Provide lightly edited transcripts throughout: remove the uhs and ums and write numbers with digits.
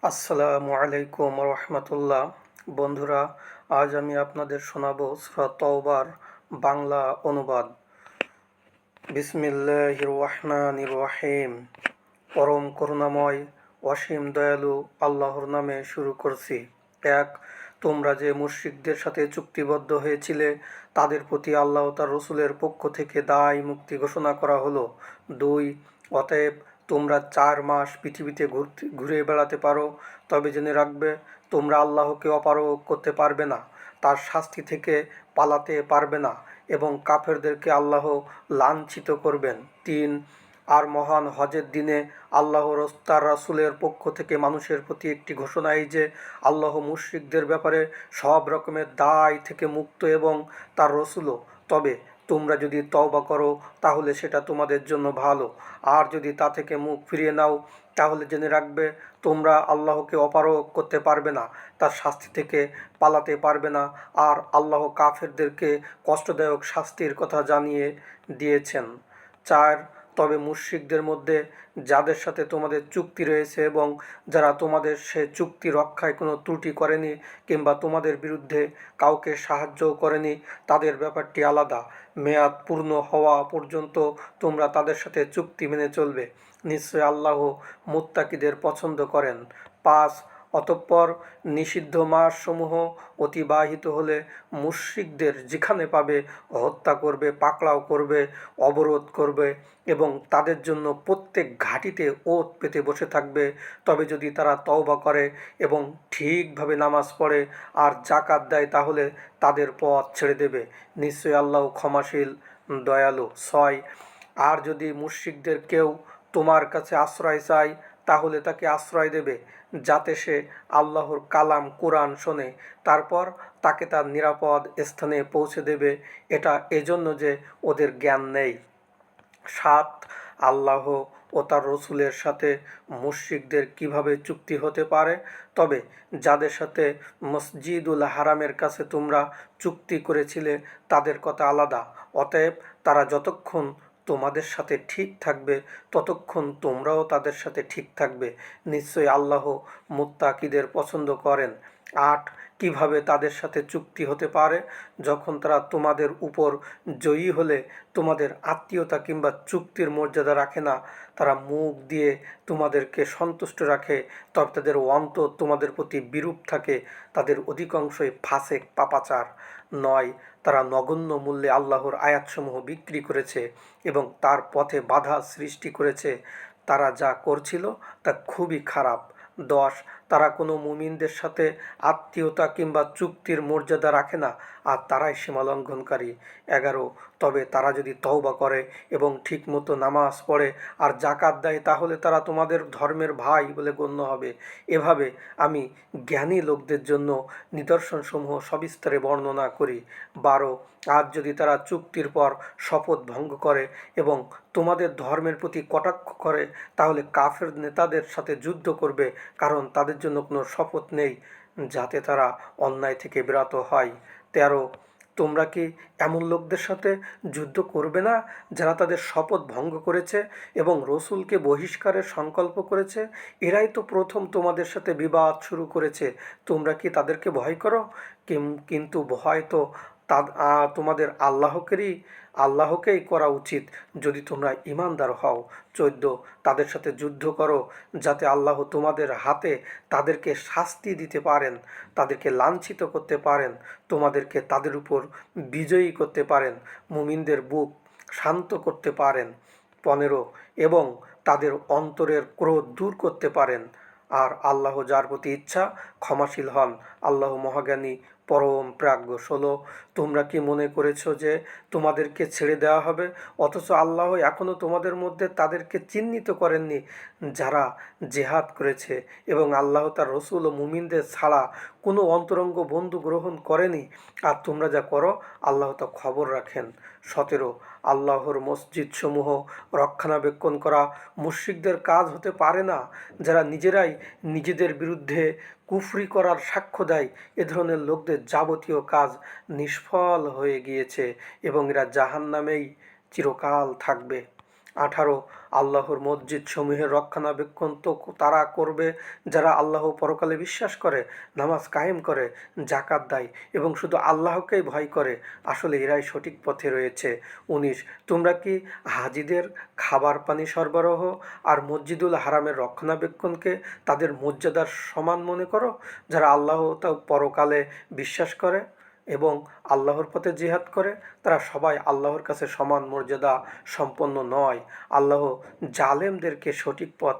আসসালামু আলাইকুম রহমতুল্লাহ। বন্ধুরা, আজ আমি আপনাদের শোনাবো সূরা তওবার বাংলা অনুবাদ। বিসমিল্লাহির রহমানির রহিম। পরম করুণাময় অসীম দয়ালু আল্লাহর নামে শুরু করছি। এক, তোমরা যে মুশরিকদের সাথে চুক্তিবদ্ধ হয়েছিলে তাদের প্রতি আল্লাহ ও তার রসুলের পক্ষ থেকে দায় মুক্তি ঘোষণা করা হলো। দুই, অতএব তোমরা 4 মাস পৃথিবীতে ঘুরে বেড়াতে পারো, তবে জেনে রাখবে তোমরা আল্লাহকে অপারগ করতে পারবে না, তার শাস্তি থেকে পালাতে পারবে না এবং কাফেরদেরকে আল্লাহ লাঞ্ছিত করবেন। তিন, আর মহান হজের দিনে আল্লাহ তার রাসূলের পক্ষ থেকে মানুষের প্রতি একটি ঘোষণা এই যে আল্লাহ মুশরিকদের ব্যাপারে সব রকমের দায় থেকে মুক্ত এবং তার রসুলও। তবে তোমরা যদি তওবা করো তাহলে সেটা তোমাদের জন্য ভালো, আর যদি তা থেকে মুখ ফিরিয়ে নাও তাহলে জেনে রাখবে তোমরা আল্লাহকে অপারগ করতে পারবে না, তার শাস্তি থেকে পালাতে পারবে না, আর আল্লাহ কাফেরদেরকে কষ্টদায়ক শাস্তির কথা জানিয়ে দিয়েছেন। চার, তবে মুশরিকদের মধ্যে যাদের সাথে তোমাদের চুক্তি রয়েছে এবং যারা তোমাদের সে চুক্তি রক্ষায় কোনো ত্রুটি করেনি কিংবা তোমাদের বিরুদ্ধে কাউকে সাহায্যও করেনি, তাদের ব্যাপারটি আলাদা। মেয়াদ পূর্ণ হওয়া পর্যন্ত তোমরা তাদের সাথে চুক্তি মেনে চলবে। নিশ্চয় আল্লাহ মুত্তাকিদের পছন্দ করেন। পাঁচ, অতঃপর নিষিদ্ধ মাসসমূহ অতিবাহিত হলে মুশরিকদের যেখানে পাবে হত্যা করবে, পাকড়াও করবে, অবরোধ করবে এবং তাদের জন্য প্রত্যেক ঘাঁটিতে ওত পেতে বসে থাকবে। তবে যদি তারা তওবা করে এবং ঠিকভাবে নামাজ পড়ে আর জাকাত দেয় তাহলে তাদের পথ ছেড়ে দেবে। নিশ্চয়ই আল্লাহ ক্ষমাশীল, দয়ালু। ছয়, আর যদি মুশরিকদের কেউ তোমার কাছে আশ্রয় চায় তাহলে তাকে আশ্রয় দেবে, যাতে সে আল্লাহর কালাম কোরআন শোনে, তারপর তাকে তার নিরাপদ স্থানে পৌঁছে দেবে। এটা এজন্য যে ওদের জ্ঞান নেই। সাত, আল্লাহ ও তার রসুলের সাথে মুশরিকদের কিভাবে চুক্তি হতে পারে? তবে যাদের সাথে মসজিদুল হারামের কাছে তোমরা চুক্তি করেছিলে তাদের কথা আলাদা। অতএব তারা যতক্ষণ তোমাদের সাথে ঠিক থাকবে ততক্ষণ তোমরাও তাদের সাথে ঠিক থাকবে। নিশ্চয়ই আল্লাহ মুত্তাকিদের পছন্দ করেন। আট, কিভাবে তাদের সাথে চুক্তি হতে পারে? যখন তারা তোমাদের উপর জয়ী হলে তোমাদের আত্মীয়তা কিংবা চুক্তির মর্যাদা রাখে না, তারা মুখ দিয়ে তোমাদেরকে সন্তুষ্ট রাখে, তবে তাদের অন্তর তোমাদের প্রতি বিরূপ থাকে, তাদের অধিকাংশই ফাসেক পাপাচার। নয়, তারা নগণ্য মূল্যে আল্লাহর আয়াতসমূহ বিক্রি করেছে এবং তার পথে বাধা সৃষ্টি করেছে। তারা যা করছিল তা খুবই খারাপ। 10, তারা কোনো মুমিনদের সাথে আত্মীয়তা কিংবা চুক্তির মর্যাদা রাখে না, আর তারাই সীমালঙ্ঘনকারী। 11, তবে তারা যদি তওবা করে এবং ঠিকমতো নামাজ পড়ে আর জাকাত দেয় তাহলে তারা তোমাদের ধর্মের ভাই বলে গণ্য হবে। এভাবে আমি জ্ঞানী লোকদের জন্য নিদর্শনসমূহ সবিস্তারে বর্ণনা করি। 12, আর যদি তারা চুক্তির পর শপথ ভঙ্গ করে এবং তোমাদের ধর্মের প্রতি কটাক্ষ করে তাহলে কাফের নেতাদের সাথে যুদ্ধ করবে, কারণ তাদের জন্য কোনো শপথ নেই যাতে তারা অন্যায় থেকে বিরত হয়। 13, তোমরা কি এমন লোকদের সাথে যুদ্ধ করবে না যারা তাদের শপথ ভঙ্গ করেছে এবং রসুলকে বহিষ্কারের সংকল্প করেছে? এরাই তো প্রথম তোমাদের সাথে বিবাদ শুরু করেছে। তোমরা কি তাদেরকে ভয় করো? কিন্তু ভয় তো তোমাদের আল্লাহকেই করা উচিত যদি তোমরা ঈমানদার হও। 14, তাদের সাথে যুদ্ধ করো যাতে আল্লাহ তোমাদের হাতে তাদেরকে শাস্তি দিতে পারেন, তাদেরকে লাঞ্ছিত করতে পারেন, তোমাদেরকে তাদের উপর বিজয়ী করতে পারেন, মুমিনদের বুক শান্ত করতে পারেন। 15, এবং তাদের অন্তরের ক্রোধ দূর করতে পারেন। আর আল্লাহ যার প্রতি ইচ্ছা ক্ষমাশীল হন, আল্লাহ মহাজ্ঞানী, পরম প্রাজ্ঞ। 16, তোমরা কি মনে করেছো যে তোমাদেরকে ছেড়ে দেওয়া হবে, অথচ আল্লাহ এখনও তোমাদের মধ্যে তাদেরকে চিহ্নিত করেননি যারা জেহাদ করেছে এবং আল্লাহ তার রসুল ও মুমিনদের ছাড়া কোনো অন্তরঙ্গ বন্ধু গ্রহণ করেনি? আর তোমরা যা করো আল্লাহ তা খবর রাখেন। 17, আল্লাহর মসজিদসমূহ রক্ষণাবেক্ষণ করা মুশরিকদের কাজ হতে পারে না, যারা নিজেরাই নিজেদের বিরুদ্ধে কুফরি করার সাক্ষ্য দেয়। এ ধরনের লোকদের যাবতীয় কাজ নিষ্ফল হয়ে গিয়েছে এবং এরা জাহান্নামেই চিরকাল থাকবে। 18 আল্লাহর মসজিদ সমূহের রক্ষণাবেক্ষণ তো তারা করবে যারা আল্লাহ পরকালে বিশ্বাস করে, নামাজ কায়েম করে, জাকাত দেয় এবং শুধু আল্লাহকেই ভয় করে। আসলে এরাই সঠিক পথে রয়েছে। 19 তোমরা কি হাজিদের খাবার পানি সরবরাহ আর মসজিদুল হারামের রক্ষণাবেক্ষণকে তাদের মর্যাদার সমান মনে করো? যারা আল্লাহ তা পরকালে বিশ্বাস করে এবং আল্লাহর পথে জিহাদ করে তারা সবাই আল্লাহর কাছে সমান মর্যাদা সম্পন্ন নয়। আল্লাহ জালেমদেরকে সঠিক পথ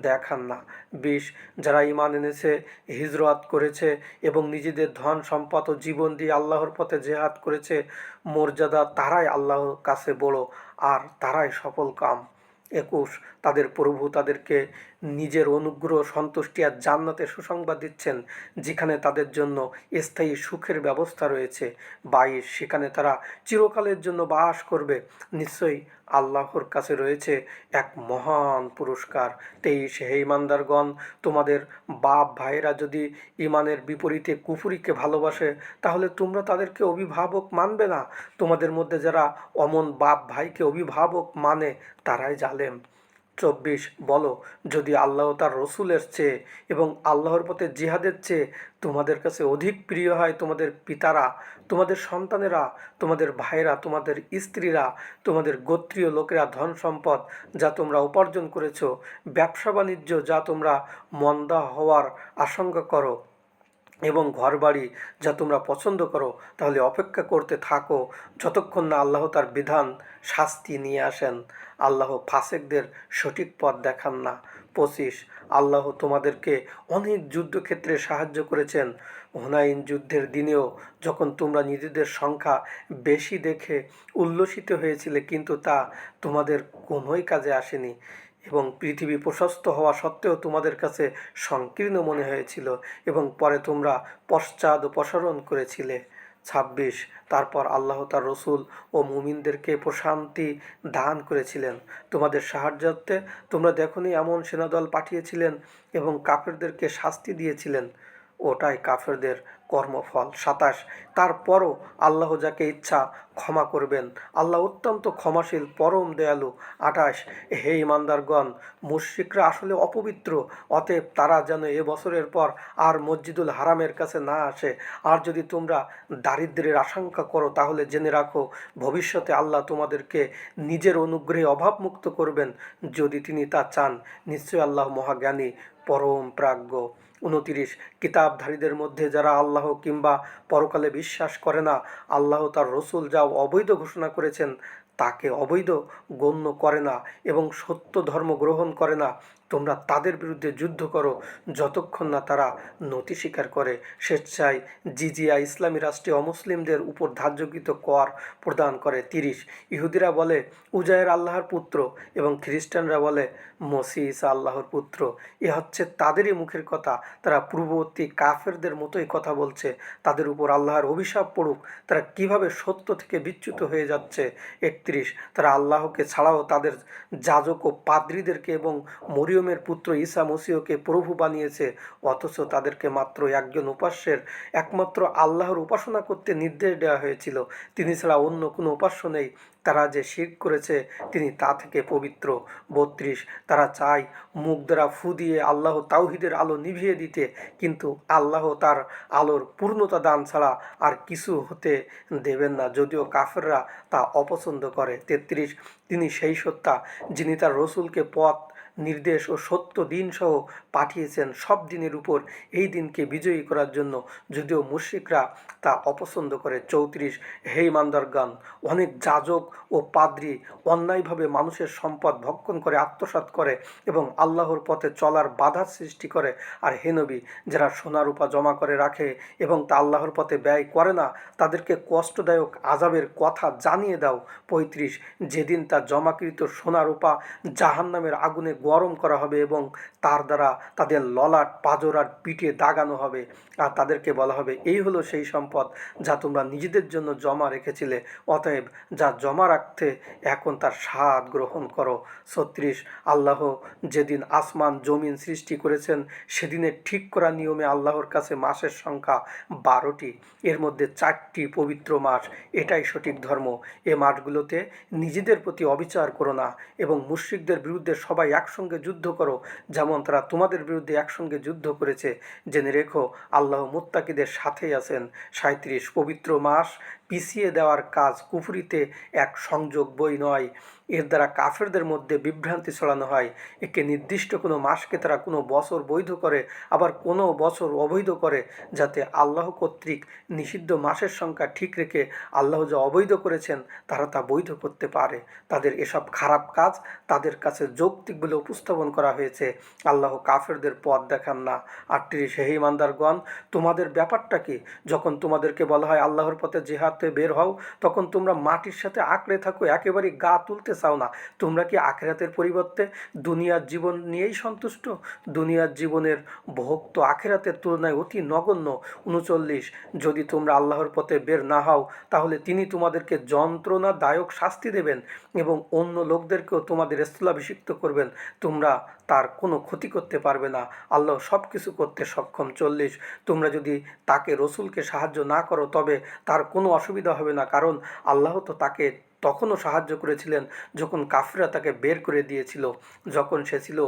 দেখান না। 20 যারা ঈমান এনেছে, হিজরত করেছে এবং নিজেদের ধন সম্পদ ও জীবন দিয়ে আল্লাহর পথে জিহাদ করেছে, মর্যাদা তারাই আল্লাহর কাছে বড় আর তারাই সফল কাম। 21 তাদের প্রভু তাদেরকে নিজের অনুগ্রহ, সন্তুষ্টি আর জান্নাতের সুসংবাদ দিচ্ছেন, যেখানে তাদের জন্য স্থায়ী সুখের ব্যবস্থা রয়েছে। 22 সেখানে তারা চিরকালের জন্য বাস করবে। নিশ্চয়ই আল্লাহর কাছে রয়েছে এক মহান পুরস্কার। 23 হে ইমানদারগণ, তোমাদের বাপ ভাইয়েরা যদি ইমানের বিপরীতে কুফুরিকে ভালোবাসে তাহলে তোমরা তাদেরকে অভিভাবক মানবে না। তোমাদের মধ্যে যারা অমন বাপ ভাইকে অভিভাবক মানে তারাই জালেম। 24 বলো, যদি আল্লাহ তার রসুলের চেয়ে এবং আল্লাহর পথে জিহাদের চেয়ে তোমাদের কাছে অধিক প্রিয় হয় তোমাদের পিতারা, তোমাদের সন্তানেরা, তোমাদের ভাইরা, তোমাদের স্ত্রীরা, তোমাদের গোত্রীয় লোকেরা, ধন সম্পদ যা তোমরা উপার্জন করেছো, ব্যবসা বাণিজ্য যা তোমরা মন্দা হওয়ার আশঙ্কা করো এবং ঘরবাড়ি যা তোমরা পছন্দ করো, তাহলে অপেক্ষা করতে থাকো যতক্ষণ না আল্লাহ তার বিধান শাস্তি নিয়ে আসেন। আল্লাহ ফাসেকদের সঠিক পথ দেখান না। 25 আল্লাহ তোমাদেরকে অনেক যুদ্ধক্ষেত্রে সাহায্য করেছেন। হুনাইন যুদ্ধের দিনেও যখন তোমরা নিজেদের সংখ্যা বেশি দেখে উল্লসিত হয়েছিলে, কিন্তু তা তোমাদের কোনোই কাজে আসেনি এবং পৃথিবী প্রশস্ত হওয়া সত্ত্বেও তোমাদের কাছে সংকীর্ণ মনে হয়েছিল এবং পরে তোমরা পশ্চাদপসরণ করেছিলে। 26 তারপর আল্লাহ তার রসুল ও মুমিনদেরকে প্রশান্তি দান করেছিলেন। তোমাদের সাহায্যার্থে তোমরা দেখনি এমন সেনাদল পাঠিয়েছিলেন এবং কাফেরদেরকে শাস্তি দিয়েছিলেন, ওটাই কাফেরদের কর্মফল। 27 তারপরও আল্লাহ যাকে ইচ্ছা ক্ষমা করবেন, আল্লাহ অত্যন্ত ক্ষমাশীল, পরম দয়ালু। 28 হে ইমানদারগণ, মুশরিকরা আসলে অপবিত্র, অতএব তারা যেন এ বছরের পর আর মসজিদুল হারামের কাছে না আসে। আর যদি তোমরা দারিদ্র্যের আশঙ্কা করো তাহলে জেনে রাখো ভবিষ্যতে আল্লাহ তোমাদেরকে নিজের অনুগ্রহে অভাবমুক্ত করবেন যদি তিনি তা চান। নিশ্চয়ই আল্লাহ মহাজ্ঞানী, পরম প্রাজ্ঞ। 29 কিতাবধারীদের মধ্যে যারা আল্লাহ কিংবা পরকালে বিশ্বাস করে না, আল্লাহ তার রসুল যা অবৈধ ঘোষণা করেছেন তাকে অবৈধ গণ্য করে না এবং সত্য ধর্ম গ্রহণ করে না, তোমরা তাদের বিরুদ্ধে যুদ্ধ করো যতক্ষণ না তারা নতি স্বীকার করে। স্বেচ্ছায় জিজিয়া ইসলামী রাষ্ট্রে অমুসলিমদের উপর ধার্যকৃত কর প্রদান করে। 30 ইহুদিরা বলে উজায়ের আল্লাহর পুত্র এবং খ্রিস্টানরা বলে মসিহ ঈসা আল্লাহর পুত্র। এ হচ্ছে তাদেরই মুখের কথা, তারা পূর্ববর্তী কাফেরদের মতোই কথা বলছে। তাদের উপর আল্লাহর অভিশাপ পড়ুক, তারা কিভাবে সত্য থেকে বিচ্যুত হয়ে যাচ্ছে। 31 তারা আল্লাহকে ছাড়াও তাদের যাজক ও পাদ্রীদেরকে এবং মরিয়মের পুত্র ঈসা মসিহকে প্রভু বানিয়েছে, অথচ তাদেরকে মাত্র একজন উপাস্যের একমাত্র আল্লাহর উপাসনা করতে নির্দেশ দেওয়া হয়েছিল, তিনি ছাড়া অন্য কোনো উপাস্য নেই। তারা যে শিরক করেছে তিনি তা থেকে পবিত্র। 32 তারা চায় মুখ দ্বারা ফু দিয়ে আল্লাহ তাওহীদের আলো নিভিয়ে দিতে, কিন্তু আল্লাহ তার আলোর পূর্ণতা দান ছাড়া আর কিছু হতে দেবেন না, যদিও কাফেররা তা অপছন্দ করে। 33 তিনি সেই সত্তা যিনি তার রসুলকে পথ নির্দেশ ও সত্য দিন সহ পাঠিয়েছেন সব দিনের উপর এই দিনকে বিজয়ী করার জন্য, যদিও মুশরিকরা তা অপছন্দ করে। 34 হে ইমানদারগণ, অনেক যাজক ও পাদ্রী অন্যায়ভাবে মানুষের সম্পদ ভক্ষণ করে আত্মসাৎ করে এবং আল্লাহর পথে চলার বাধার সৃষ্টি করে। আর হে নবী, যারা সোনা রূপা জমা করে রাখে এবং তা আল্লাহর পথে ব্যয় করে না, তাদেরকে কষ্টদায়ক আযাবের কথা জানিয়ে দাও। 35 যেদিন তা জমাকৃত সোনা রূপা জাহান্নামের আগুনে গরম করা হবে এবং তার দ্বারা তাদের ললাট পাঁজর আর পিঠে দাগানো হবে, আর তাদেরকে বলা হবে এই হলো সেই সম্পদ যা তোমরা নিজেদের জন্য জমা রেখেছিলে, অতএব যা জমা রাখতে এখন তার স্বাদ গ্রহণ করো। 36 আল্লাহ যেদিন আসমান জমিন সৃষ্টি করেছেন সেদিনের ঠিক করা নিয়মে আল্লাহর কাছে মাসের সংখ্যা 12টি, এর মধ্যে 4টি পবিত্র মাস। এটাই সঠিক ধর্ম। এ মাসগুলোতে নিজেদের প্রতি অবিচার করো না এবং মুশরিকদের বিরুদ্ধে সবাই একসঙ্গে যুদ্ধ করো, যেমন তারা তোমাদের বিরুদ্ধে একসঙ্গে যুদ্ধ করেছে। জেনে রেখো আল্লাহ মুত্তাকিদের সাথেই আছেন। 37 পবিত্র মাস পিছিয়ে দেওয়ার কাজ কুফরিতে এক সংযোগ বই নয়, এর দ্বারা কাফেরদের মধ্যে বিভ্রান্তি ছড়ানো হয়। একে নির্দিষ্ট কোনো মাসকে তারা কোনো বছর বৈধ করে, আবার কোনো বছর অবৈধ করে, যাতে আল্লাহ কর্তৃক নিষিদ্ধ মাসের সংখ্যা ঠিক রেখে আল্লাহ যা অবৈধ করেছেন তারা তা বৈধ করতে পারে। তাদের এসব খারাপ কাজ তাদের কাছে যৌক্তিক বলে উপস্থাপন করা হয়েছে। আল্লাহ কাফেরদের পথ দেখান না। 38 হে ইমানদারগণ, তোমাদের ব্যাপারটা কি? যখন তোমাদেরকে বলা হয় আল্লাহর পথে জিহাদে বের হও, তখন তোমরা মাটির সাথে আঁকড়ে থাকো, একেবারেই গা তুলতে চাও না। তোমরা কি আখিরাতের পরিবর্তে দুনিয়ার জীবন নিয়েই সন্তুষ্ট? দুনিয়ার জীবনের ভোগ তো আখিরাতের তুলনায় অতি নগণ্য। 39 যদি তোমরা আল্লাহর পথে বের না হও তাহলে তিনি তোমাদেরকে যন্ত্রণাদায়ক শাস্তি দেবেন এবং অন্য লোকদেরকেও তোমাদের স্থলাভিষিক্ত করবেন। তোমরা তার কোনো ক্ষতি করতে পারবে না। আল্লাহ সব কিছু করতে সক্ষম। 40 তোমরা যদি তাকে রসুলকে সাহায্য না করো তবে তার কোনো অসুবিধা হবে না, কারণ আল্লাহ তো তাকে তখনও সাহায্য করেছিলেন যখন কাফিররা তাকে বের করে দিয়েছিল, যখন সে ছিল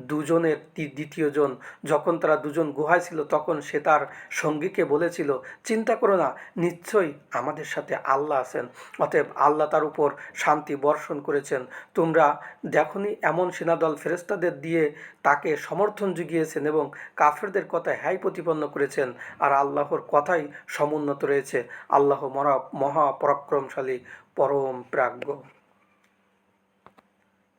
দুজনের দ্বিতীয় জন। যখন তারা দুজন গুহায় ছিল তখন সে তার সঙ্গীকে বলেছিল, চিন্তা করো না, নিশ্চয়ই আমাদের সাথে আল্লাহ আছেন। অতএব আল্লাহ তার উপর শান্তি বর্ষণ করেছেন। তোমরা দেখনি এমন সেনাদল ফেরেশতাদের দিয়ে তাকে সমর্থন জুগিয়েছেন এবং কাফেরদের কথায় হ্যায় প্রতিপন্ন করেছেন, আর আল্লাহর কথাই সমুন্নত রয়েছে। আল্লাহ মহাপরাক্রমশালী, পরম প্রাজ্ঞ।